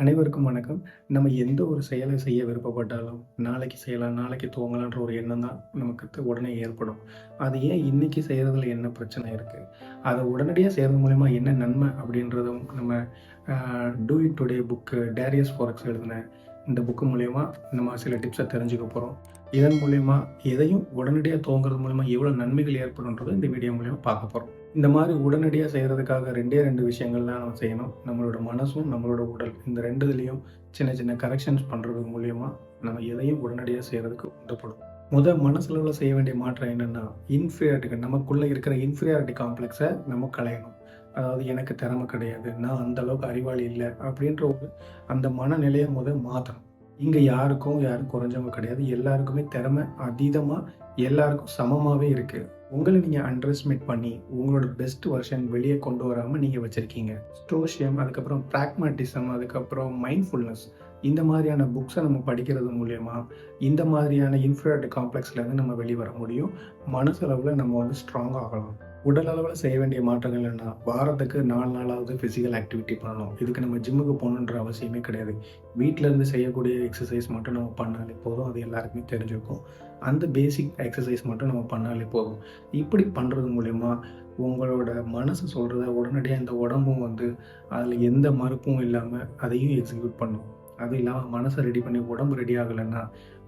அனைவருக்கும் வணக்கம். நம்ம எந்த ஒரு செயலை செய்ய விருப்பப்பட்டாலும், நாளைக்கு செய்யலாம், நாளைக்கு துவங்கலான்ற ஒரு எண்ணம் தான் நமக்கு உடனே ஏற்படும். அது ஏன் இன்னைக்கு செய்றதுல என்ன பிரச்சனை இருக்கு? அத உடனடியா செய்றது மூலியமா என்ன நன்மை? அப்படின்றதும் நம்ம a do it today book Darius Foroux எழுதின இந்த புக்கு மூலியமா நம்ம சில டிப்ஸ தெரிஞ்சுக்க போறோம். இதன் மூலியமா எதையும் உடனடியா துவங்குறது மூலியமா எவ்வளோ நன்மைகள் ஏற்படும்ன்றத இந்த வீடியோ மூலியமா பார்க்க போறோம். இந்த மாரி உடனடியா செய்றதுக்காக 2 விஷயங்கள் தான் நம்ம செய்யணும். நம்மளோட மனசும், நம்மளோட உடல். இந்த 2 இதுலயும் சின்ன சின்ன கரெக்ஷன்ஸ் பண்றது மூலியமா நம்ம எதையும் உடனடியா செய்றதுக்கு உதப்படும். மனசளவுல செய்ய வேண்டிய மாற்றம் என்னன்னா, இன்ஃபீரியாரிட்டி நமக்குள்ள இருக்கிற இன்ஃபீரியாரிட்டி காம்ப்ளெக்ஸ நம்ம களையணும். அதாவது எனக்கு திறமை கிடையாது, நான் அந்த அளவுக்கு அறிவாளி இல்ல அப்படின்ற ஒரு அந்த மனநிலைய மாத்தணும். இங்க யாரும் குறைஞ்சவங்க கிடையாது. எல்லாருக்குமே திறமை அதீதமா எல்லாருக்கும் சமமாவே இருக்கு. உங்கள நீங்க அண்டர் எஸ்டிமேட் பண்ணி, உங்களோட பெஸ்ட் வெர்ஷன் வெளிய கொண்டு வராம நீங்க வச்சிருக்கீங்க. ஸ்டோயிசிசம், அதுக்கப்புறம் பிராக்மேட்டிசம், அதுக்கப்புறம் மைண்ட்ஃபுல்னஸ் இந்த மாதிரியான புக்ஸ நம்ம படிக்கிறது மூலியமா, இந்த மாதிரியான இன்ஃபீரியாரிட்டி காம்ப்ளெக்ஸ்லேருந்து நம்ம வெளிய வர முடியும். மனசளவுல நம்ம ஸ்ட்ராங் ஆகலாம். உடல் அளவுல செய்ய வேண்டிய மாற்றங்கள் என்ன? வாரத்துக்கு 4 நாளாவது ஃபிசிக்கல் ஆக்டிவிட்டி பண்ணணும். இதுக்கு நம்ம ஜிம்முக்கு போகணுன்ற அவசியமே கிடையாது. வீட்ல இருந்து செய்யக்கூடிய எக்ஸர்சைஸ் மட்டும் நம்ம பண்ணாலே போதும். அது எல்லாருக்குமே தெரிஞ்சிருக்கும். அந்த பேசிக் எக்ஸர்சைஸ் மட்டும் நம்ம பண்ணாலே போதும். இப்படி பண்றது மூலியமா உங்களோட மனசு சொல்றத உடனடியா இந்த உடம்பும் அதில எந்த மறுப்பும் இல்லாம அதையும் எக்ஸிக்யூட் பண்ணும். அது இல்லாம மனச ரெடி பண்ணி உடம்பு ரெடி ஆகலன்னா,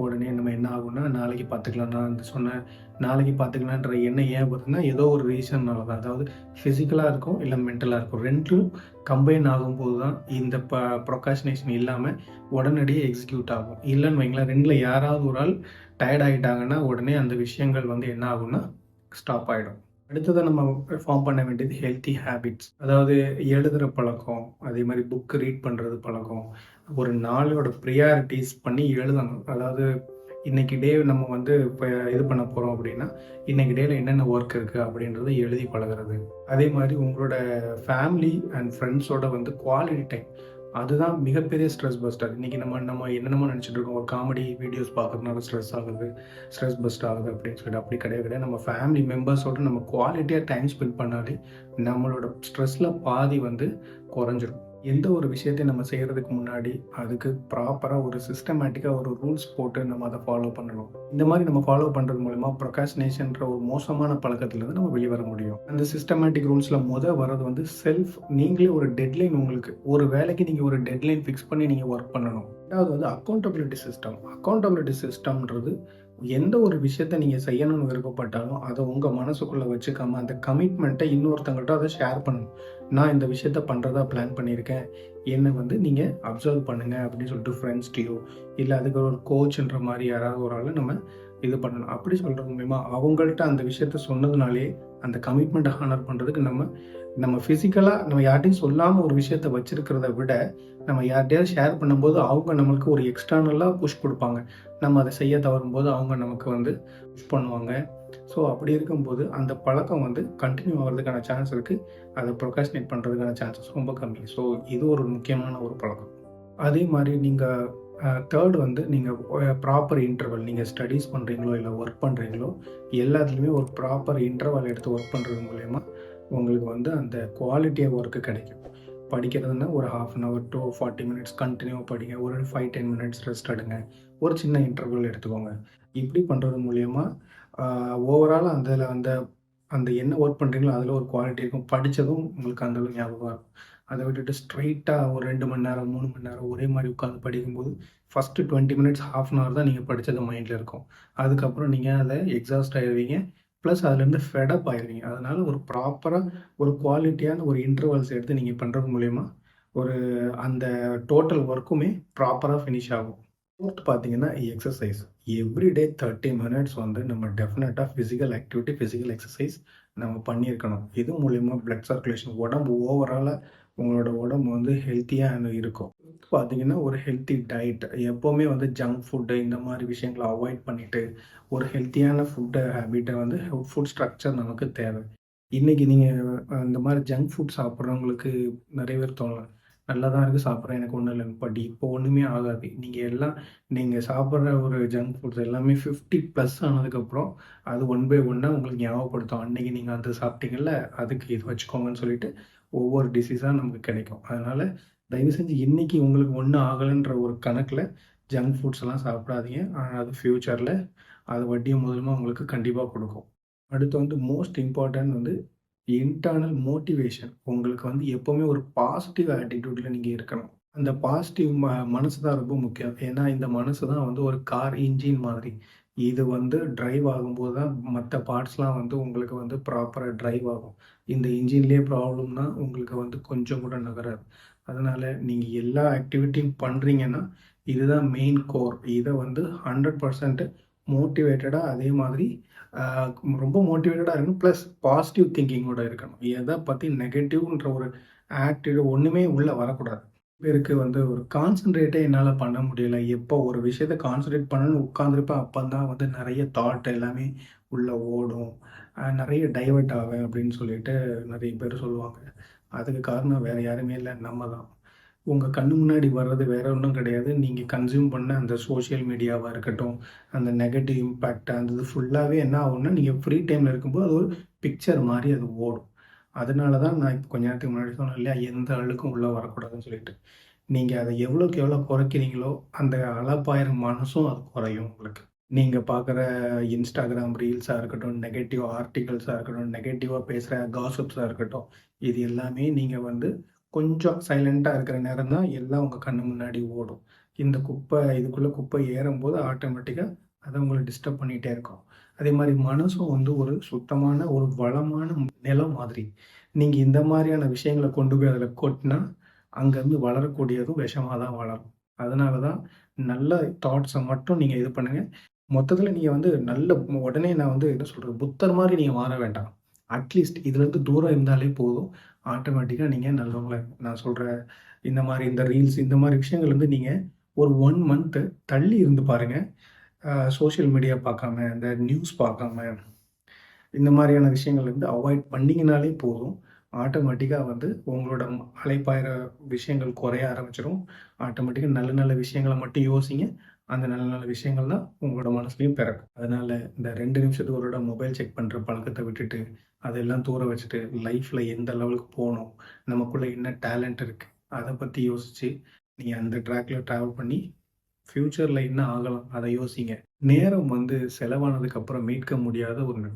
உடனே நம்ம என்ன ஆகும்னா, நாளைக்கு பார்த்துக்கலாம். நான் சொன்ன நாளைக்கு பார்த்துக்கலான்ற எண்ணம் ஏன் வருதுன்னா, ஏதோ ஒரு ரீசன்னால தான். அதாவது ஃபிசிக்கலா இருக்கும், இல்ல மென்டலா இருக்கும். 2ம் கம்பைன் ஆகும்போது தான் இந்த ப்ரொக்ராஸ்டினேஷன் இல்லாம உடனடியா எக்ஸிக்யூட் ஆகும். இல்லன்னு வைங்களேன், 2ல யாராவது ஒரு ஆள் டயர்ட் ஆயிட்டாங்கன்னா, உடனே அந்த விஷயங்கள் என்ன ஆகும்னா, ஸ்டாப் ஆயிடும். அடுத்ததா நம்ம ஃபார்ம் பண்ண வேண்டியது ஹெல்த்தி ஹேபிட்ஸ். அதாவது எழுதுற பழக்கம், அதே மாரி புக் ரீட் பண்றது பழக்கம். ஒரு நாளோட பிரியாரிட்டீஸ் பண்ணி எழுதணும். அதாவது இன்னைக்கு டே நம்ம இப்ப இது பண்ண போறோம் அப்படின்னா, இன்னைக்கு டேல என்னென்ன ஒர்க் இருக்கு அப்படின்றத எழுதி பழகுறது. அதே மாரி உங்களோட ஃபேமிலி அண்ட் ஃப்ரெண்ட்ஸோட குவாலிட்டி டைம். அதுதான் மிகப்பெரிய ஸ்ட்ரெஸ் பஸ்டர். இன்னைக்கு நம்ம நம்ம என்னென்னமோ நினைச்சிட்டு இருக்கோம். ஒரு காமெடி வீடியோஸ் பார்க்கறதுனால ஸ்ட்ரெஸ் பஸ்ட் ஆகுது அப்படின்னு சொல்லிட்டு அப்படி கிடையாது. நம்ம ஃபேமிலி மெம்பர்ஸோட நம்ம குவாலிட்டியா டைம் ஸ்பெண்ட் பண்ணாலே நம்மளோட ஸ்ட்ரெஸ்ல பாதி குறைஞ்சிரும். எந்த ஒரு விஷயத்தையும் நம்ம செய்யறதுக்கு முன்னாடி அதுக்கு ப்ராப்பரா ஒரு சிஸ்டமேட்டிக்கா ஒரு ரூல்ஸ் போட்டு நம்ம அதை ஃபாலோ பண்ணணும். இந்த மாதிரி நம்ம ஃபாலோ பண்றது மூலமா ப்ரொக்ராஸ்டினேஷன்ற ஒரு மோசமான பழக்கத்திலிருந்து நம்ம வெளியே வர முடியும். அந்த சிஸ்டமேட்டிக் ரூல்ஸ்ல வர்றது செல்ஃப். நீங்களே ஒரு டெட்லைன், உங்களுக்கு ஒரு வேலைக்கு நீங்க ஒரு டெட்லைன் ஃபிக்ஸ் பண்ணி நீங்க ஒர்க் பண்ணணும். ரெண்டாவது அக்கௌண்டபிலிட்டி சிஸ்டம். அக்கௌண்டபிலிட்டி சிஸ்டம்ன்றது எந்த ஒரு விஷயத்த நீங்க செய்யணும்னு விருப்பப்பட்டாலும் அதை உங்க மனசுக்குள்ள வச்சுக்காம அந்த கமிட்மெண்ட்டை இன்னொருத்தங்கள்ட்ட அதை ஷேர் பண்ணணும். நான் இந்த விஷயத்த பண்றதா பிளான் பண்ணியிருக்கேன். என்ன நீங்க அப்சர்வ் பண்ணுங்க அப்படின்னு சொல்லிட்டு ஃப்ரெண்ட்ஸ்டையோ இல்லை அதுக்கு ஒரு கோச்ன்ற மாதிரி யாராவது ஒரு ஆளை நம்ம இது பண்ணணும். அப்படி சொல்றது மூலியமா அவங்கள்ட்ட அந்த விஷயத்த சொன்னதுனாலே அந்த கமிட்மெண்ட்டை ஹானர் பண்றதுக்கு நம்ம ஃபிசிக்கலா நம்ம யார்ட்டையும் சொல்லாம ஒரு விஷயத்த வச்சிருக்கிறத விட நம்ம யார்கிட்டயாவது ஷேர் பண்ணும்போது அவங்க நம்மளுக்கு ஒரு எக்ஸ்டர்னலா புஷ் கொடுப்பாங்க. நம்ம அதை செய்ய தவறும்போது அவங்க நமக்கு புஷ் பண்ணுவாங்க. ஸோ அப்படி இருக்கும்போது அந்த பழக்கம் கண்டினியூ ஆகிறதுக்கான சான்ஸ் இருக்கு. அதை ப்ரொக்ராஸ்டினேட் பண்ணுறதுக்கான சான்சஸ் ரொம்ப கம்மி. ஸோ இது ஒரு முக்கியமான ஒரு பழக்கம். அதே மாதிரி நீங்கள் தேர்ட் நீங்கள் ப்ராப்பர் இன்டர்வல், நீங்கள் ஸ்டடீஸ் பண்ணுறீங்களோ இல்லை ஒர்க் பண்ணுறீங்களோ எல்லாத்துலேயுமே ஒரு ப்ராப்பர் இன்டர்வல் எடுத்து ஒர்க் பண்ணுறது மூலயமா உங்களுக்கு அந்த குவாலிட்டியாக ஒர்க்கு கிடைக்கும். படிக்கிறதுனா ஒரு 1/2 hour to 40 minutes கண்டினியூவாக படிங்க. ஒரு 5-10 minutes ரெஸ்ட் எடுங்க. ஒரு சின்ன இன்டர்வல் எடுத்துக்கோங்க. இப்படி பண்ணுறது மூலயமா ஓவராலாக அதில் அந்த அந்த என்ன ஒர்க் பண்ணுறீங்களோ அதில் ஒரு குவாலிட்டி இருக்கும். படித்ததும் உங்களுக்கு அந்த அளவுக்கு ஞாபகம் இருக்கும். அதை விட்டுட்டு ஸ்ட்ரைட்டாக ஒரு 2 மணி நேரம் 3 மணி நேரம் ஒரே மாதிரி உட்காந்து படிக்கும்போது ஃபஸ்ட்டு 20 minutes 1/2 hour தான் நீங்கள் படித்தது மைண்டில் இருக்கும். அதுக்கப்புறம் நீங்கள் அதை எக்ஸாஸ்ட் ஆயிடுவீங்க. ப்ளஸ் அதுலேருந்து ஃபெடப் ஆயிடுவீங்க. அதனால் ஒரு ப்ராப்பராக ஒரு குவாலிட்டியான ஒரு இன்டர்வல்ஸ் எடுத்து நீங்கள் பண்ணுறது மூலயமா ஒரு அந்த டோட்டல் ஒர்க்குமே ப்ராப்பராக ஃபினிஷ் ஆகும். ஃபோர்த் பார்த்தீங்கன்னா எக்ஸசைஸ். எவ்ரிடே 30 minutes நம்ம டெஃபினட்டாக ஃபிசிக்கல் ஆக்டிவிட்டி, ஃபிசிக்கல் எக்ஸசைஸ் நம்ம பண்ணியிருக்கணும். இது மூலயமா பிளட் சர்க்குலேஷன் உடம்பு ஓவராலாக உங்களோட உடம்பு ஹெல்த்தியாக இருக்கும். பார்த்தீங்கன்னா ஒரு ஹெல்த்தி டயட். எப்போவுமே ஜங்க் ஃபுட்டு இந்த மாதிரி விஷயங்களை அவாய்ட் பண்ணிவிட்டு ஒரு ஹெல்த்தியான ஃபுட்டு ஹேபிட்டை ஃபுட் ஸ்ட்ரக்சர் நமக்கு தேவை. இன்றைக்கி நீங்கள் இந்த மாதிரி ஜங்க் ஃபுட் சாப்பிட்றவங்களுக்கு நிறைய பேர் தோணலாம், நல்லா தான் இருக்குது சாப்பிட்றேன், எனக்கு ஒன்றும் இல்லைன்னு. பட் இப்போ ஒன்றுமே ஆகாது. நீங்கள் சாப்பிட்ற ஒரு ஜங்க் ஃபுட்ஸ் எல்லாமே 50+ ஆனதுக்கப்புறம் அது ஒன் பை ஒன்னாக உங்களுக்கு ஞாபகப்படுத்தும். அன்றைக்கி நீங்கள் சாப்பிட்டீங்கல்ல, அதுக்கு இது வச்சுக்கோங்கன்னு சொல்லிட்டு ஒவ்வொரு டிசீஸாக நமக்கு கிடைக்கும். அதனால் தயவு செஞ்சு இன்னைக்கு உங்களுக்கு ஒண்ணும் ஆகலன்ற ஒரு கணக்குல ஜங்க் ஃபுட்ஸ்லாம் சாப்பிடாதீங்க. அது ஃப்யூச்சர்ல அது வட்டியும் முதலுமா உங்களுக்கு கண்டிப்பா குடுக்கும். அடுத்து வந்து மோஸ்ட் இம்பார்ட்டன்ட் வந்து இன்டர்னல் மோட்டிவேஷன். உங்களுக்கு வந்து எப்பவுமே ஒரு பாசிட்டிவ் ஆட்டிட்யூட்ல நீங்க இருக்கணும். அந்த பாசிட்டிவ் மனசு தான் ரொம்ப முக்கியம். ஏன்னா, இந்த மனசு தான் வந்து ஒரு கார் இன்ஜின் மாதிரி. இது வந்து டிரைவ் ஆகும்போது தான் மத்த பார்ட்ஸ்லாம் வந்து உங்களுக்கு வந்து ப்ராப்பரா டிரைவ் ஆகும். இந்த இன்ஜின்லயே ப்ராப்ளம்னா உங்களுக்கு வந்து கொஞ்சம் கூட நகராது. அதனால நீங்க எல்லா ஆக்டிவிட்டியும் பண்றீங்கன்னா, இதுதான் மெயின் கோர். இத வந்து 100% மோட்டிவேட்டடா அதே மாதிரி அ ரொம்ப மோட்டிவேட்டடா இருக்கணும். பிளஸ் பாசிட்டிவ் திங்கிங்கோட இருக்கணும். எத பத்தி நெகட்டிவ்ன்ற ஒரு ஆட்டிட்யூட் ஒண்ணுமே உள்ள வரக்கூடாது. பேருக்கு வந்து ஒரு கான்சன்ட்ரேட்டே என்னால பண்ண முடியல. எப்போ ஒரு விஷயத்த கான்சன்ட்ரேட் பண்ணணும்னு உட்கார்ந்திருப்பேன், அப்பதான் வந்து நெறைய தாட் எல்லாமே உள்ள ஓடும். நெறைய டைவர்ட் ஆவேன் அப்படின்னு சொல்லிட்டு நெறைய பேர் சொல்லுவாங்க. அதுக்கு காரணம் வேற யாருமே இல்ல, நம்ம தான். உங்க கண்ணு முன்னாடி வர்றது வேற ஒண்ணும் கிடையாது. நீங்க கன்சியூம் பண்ண அந்த சோசியல் மீடியாவா இருக்கட்டும், அந்த நெகட்டிவ் இம்பேக்ட் அந்த இது ஃபுல்லாவே என்ன ஆகும்னா, நீங்க ஃப்ரீ டைம்ல இருக்கும்போது அது ஒரு பிக்சர் மாரி அது ஓடும். அதனால தான் நான் இப்ப கொஞ்ச நேரத்துக்கு முன்னாடி சொன்னேன் இல்லையா, எந்த அழுக்கும் உள்ள வரக்கூடாதுன்னு சொல்லிட்டு. நீங்க அத எவ்வளோக்கு எவ்வளோ குறைக்கிறீங்களோ, அந்த அலப்பாயிர மனசும் அது குறையும் உங்களுக்கு. நீங்க பார்க்குற Instagram ரீல்ஸா இருக்கட்டும், நெகட்டிவ் ஆர்டிகிள்ஸா இருக்கட்டும், நெகட்டிவா பேசுற காசிப்ஸா இருக்கட்டும், இது எல்லாமே நீங்க வந்து கொஞ்சம் சைலன்ட்டா இருக்கிற நேரம் தான் எல்லாம் உங்க கண்ணு முன்னாடி ஓடும். இந்த குப்பை இதுக்குள்ள குப்பை ஏறும்போது ஆட்டோமேட்டிக்கா அது உங்கள டிஸ்டர்ப் பண்ணிட்டே இருக்கும். அதேமாரி மனசும் வந்து ஒரு சுத்தமான, ஒரு வளமான நிலம் மாதிரி. நீங்க இந்த மாரியான விஷயங்கள கொண்டு போய் அதில கொட்னா, அங்கருந்து வளரக்கூடியதும் விஷமா தான் வளரும். அதனால தான் நல்ல தாட்ஸ மட்டும் நீங்க இது பண்ணுங்க. மொத்தத்தில நீங்க வந்து நல்ல உடனே நான் வந்து என்ன சொல்றது, புத்தர் மாரி நீங்க மாற வேண்டாம். அட்லீஸ்ட் இதுலருந்து தூரம் இருந்தாலே போதும். ஆட்டோமேட்டிக்கா நீங்க நல்லவங்களா நான் சொல்ற இந்த மாரி இந்த ரீல்ஸ் இந்த மாரி விஷயங்கள்லருந்து நீங்க ஒரு 1 மந்த் தள்ளி இருந்து பாருங்க. சோசியல் மீடியா பார்க்காம, இந்த நியூஸ் பார்க்காம, இந்த மாரியான விஷயங்கள்லருந்து அவாய்ட் பண்ணீங்கனாலே போதும். ஆட்டோமேட்டிக்கா வந்து உங்களோட அலைப்பாயுற விஷயங்கள் குறைய ஆரம்பிச்சுரும். ஆட்டோமேட்டிக்கா நல்ல நல்ல விஷயங்கள மட்டும் யோசிங்க. அந்த நல்ல நல்ல விஷயங்கள் தான் உங்களோட மனசுலயும் பிறக்கும். அதனால இந்த 2 நிமிஷத்துக்கு ஒரு தடவ மொபைல் செக் பண்ற பழக்கத்த விட்டுட்டு, அதெல்லாம் தூர வச்சுட்டு, லைஃப்ல எந்த லெவலுக்கு போணும்? நமக்குள்ள என்ன டேலண்ட் இருக்கு? அத பத்தி யோசிச்சு, நீங்க அந்த ட்ராக்ல டிராவல் பண்ணி ஃபியூச்சர்ல என்ன ஆகலாம்? அத யோசிங்க. நேரம் வந்து செலவானதுக்கு அப்புறம் மீட்க முடியாத ஒண்ணு.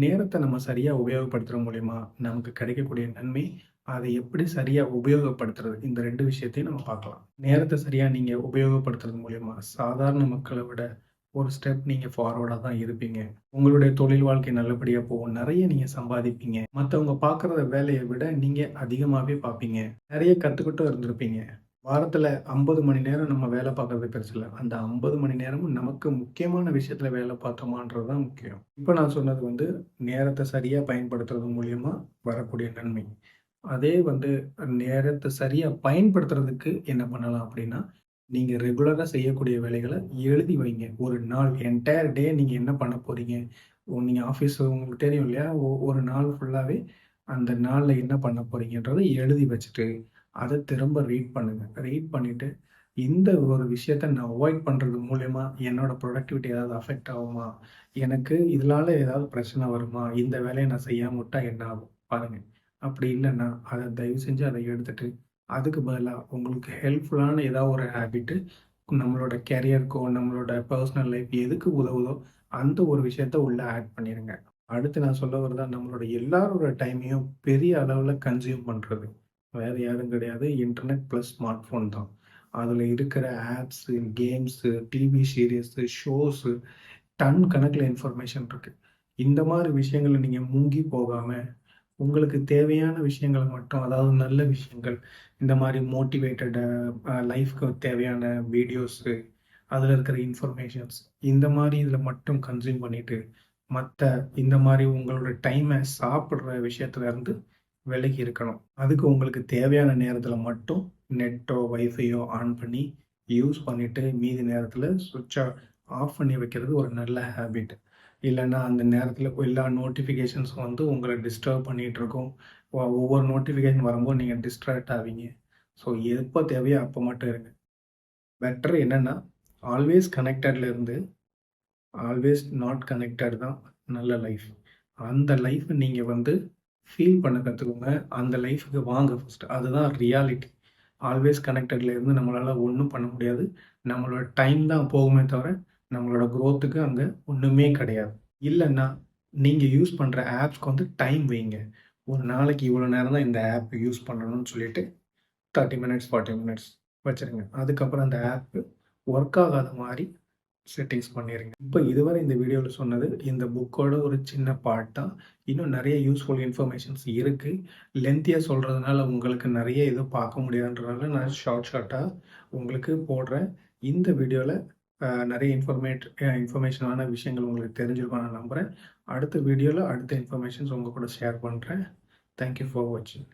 நேரத்த நம்ம சரியா உபயோகப்படுத்துறது மூலியமா, நமக்கு கிடைக்கக்கூடிய நன்மை, அதை எப்படி சரியா உபயோகப்படுத்துறது? இந்த 2 விஷயத்தையும் நம்ம பார்க்கலாம். நேரத்த சரியா நீங்க உபயோகப்படுத்துறது மூலியமா, சாதாரண மக்கள விட ஒரு ஸ்டெப் நீங்க ஃபார்வர்டா தான் இருப்பீங்க. உங்களுடைய தொழில் வாழ்க்கை நல்லபடியா போகும். நெறைய நீங்க சம்பாதிப்பீங்க. மத்தவங்க பார்க்குற வேலைய விட நீங்க அதிகமாவே பார்ப்பீங்க. நெறைய கத்துக்கிட்டும் இருந்திருப்பீங்க. வாரத்துல 50 மணி நேரம் நம்ம வேலை பார்க்கறது பெருசில்ல. அந்த 50 மணி நேரமும் நமக்கு முக்கியமான விஷயத்துல வேலை பார்த்தோமான்றது தான் முக்கியம். இப்ப நான் சொன்னது வந்து நேரத்த சரியா பயன்படுத்துறது மூலியமா வரக்கூடிய நன்மை. அதே வந்து நேரத்த சரியா பயன்படுத்துறதுக்கு என்ன பண்ணலாம் அப்டின்னா, நீங்க ரெகுலரா செய்யக்கூடிய வேலைகள எழுதி வைங்க. ஒரு நாள் என்டையர் டே நீங்க என்ன பண்ண போறீங்க? நீங்க ஆஃபீஸ் உங்களுக்கு தெரியும் இல்லையா? ஒரு நாள் ஃபுல்லாவே அந்த நாள்ல என்ன பண்ண போறீங்கன்றத எழுதி வச்சுட்டு, அத திரும்ப ரீட் பண்ணுங்க. ரீட் பண்ணிட்டு, இந்த ஒரு விஷயத்த நான் அவாய்ட் பண்றது மூலியமா என்னோட புரொடக்டிவிட்டி ஏதாவது அஃபெக்ட் ஆகுமா? எனக்கு இதனால ஏதாவது பிரச்சனை வருமா? இந்த வேலைய நான் செய்யாம விட்டா என்ன ஆகும்? பாருங்க. அப்படி இல்லன்னா, அத தயவு செஞ்சு அத எடுத்துட்டு, அதுக்கு பதிலா உங்களுக்கு ஹெல்ப்ஃபுல்லான ஏதாவது ஒரு ஹேபிட்டு நம்மளோட கேரியருக்கோ, நம்மளோட பெர்சனல் லைஃப் எதுக்கு உதவுதோ, அந்த ஒரு விஷயத்த உள்ள ஆட் பண்ணிருங்க. அடுத்து நான் சொல்ல வரது நம்மளோட எல்லாரோட டைமையும் பெரிய அளவுல கன்சியூம் பண்றது. வேற யாரும் கிடையாது. இன்டர்நெட் பிளஸ் ஸ்மார்ட் ஃபோன் தான். அதுல இருக்கிற apps, games, TV series, shows ton கணக்குல இன்ஃபர்மேஷன் இருக்கு. இந்த மாரி விஷயங்கள்ல நீங்க மூழ்கி போகாம உங்களுக்கு தேவையான விஷயங்கள மட்டும் அதாவது நல்ல விஷயங்கள், இந்த மாரி மோட்டிவேட்டட் லைஃப்க்கு தேவையான வீடியோஸு, அதில இருக்கிற இன்ஃபர்மேஷன்ஸ் இந்த மாரி இதில மட்டும் கன்சியூம் பண்ணிட்டு, மத்த இந்த மாரி உங்களோட டைம சாப்பிடுற விஷயத்துல இருந்து விலகி இருக்கணும். அதுக்கு உங்களுக்கு தேவையான நேரத்தில மட்டும் நெட்டோ, வைஃபையோ ஆன் பண்ணி யூஸ் பண்ணிட்டு, மீதி நேரத்தில ஸ்விட்ச ஆஃப் பண்ணி வைக்கிறது ஒரு நல்ல ஹேபிட். இல்லன்னா, அந்த நேரத்தில எல்லா நோட்டிஃபிகேஷன்ஸும் வந்து உங்கள டிஸ்டர்ப் பண்ணிட்டுருக்கும். ஒவ்வொரு நோட்டிஃபிகேஷன் வரும்போது நீங்க டிஸ்ட்ராக்ட் ஆவீங்க. ஸோ, எப்போ தேவையோ அப்போ மட்டும் இருங்க. பெட்டர் என்னன்னா, ஆல்வேஸ் கனெக்டட்ல இருந்து, ஆல்வேஸ் நாட் கனெக்டட் தான் நல்ல லைஃப். அந்த லைஃப்ப நீங்க வந்து ஃபீல் பண்ண கத்துக்கோங்க. அந்த லைஃப்க்கு வாங்க ஃபர்ஸ்ட்டு. அதுதான் ரியாலிட்டி. ஆல்வேஸ் கனெக்டட்ல இருந்து நம்மளால ஒண்ணும் பண்ண முடியாது. நம்மளோட டைம் தான் போகுமே தவிர, நம்மளோட குரோத்துக்கு அங்க ஒண்ணுமே கிடையாது. இல்லன்னா, நீங்க யூஸ் பண்ற ஆப்ஸ்க்கு வந்து டைம் வைங்க. ஒரு நாளைக்கு இவ்வளோ நேரம் தான் இந்த ஆப் யூஸ் பண்ணணும்னு சொல்லிட்டு 30 மினிட்ஸ், 40 மினிட்ஸ் வச்சுருங்க. அதுக்கப்புறம் அந்த ஆப் ஒர்க் ஆகாத மாரி செட்டிங்ஸ் பண்ணிருங்க. இப்ப இதுவரை இந்த வீடியோல சொன்னது இந்த புக்கோட ஒரு சின்ன பார்ட் தான். இன்னும் நெறைய யூஸ்ஃபுல் இன்ஃபர்மேஷன்ஸ் இருக்கு. லென்த்தியா சொல்றதுனால உங்களுக்கு நெறைய எதுவும் பார்க்க முடியாதுன்றனால நான் ஷார்ட்டா உங்களுக்கு போடுறேன். இந்த வீடியோல நெறைய இன்ஃபர்மேஷனான விஷயங்கள் உங்களுக்கு தெரிஞ்சிருக்கும்னு நான் நம்புறேன். அடுத்த வீடியோல அடுத்த இன்ஃபர்மேஷன்ஸ் உங்க கூட ஷேர் பண்றேன். தேங்க் யூ ஃபார் வாட்சிங்.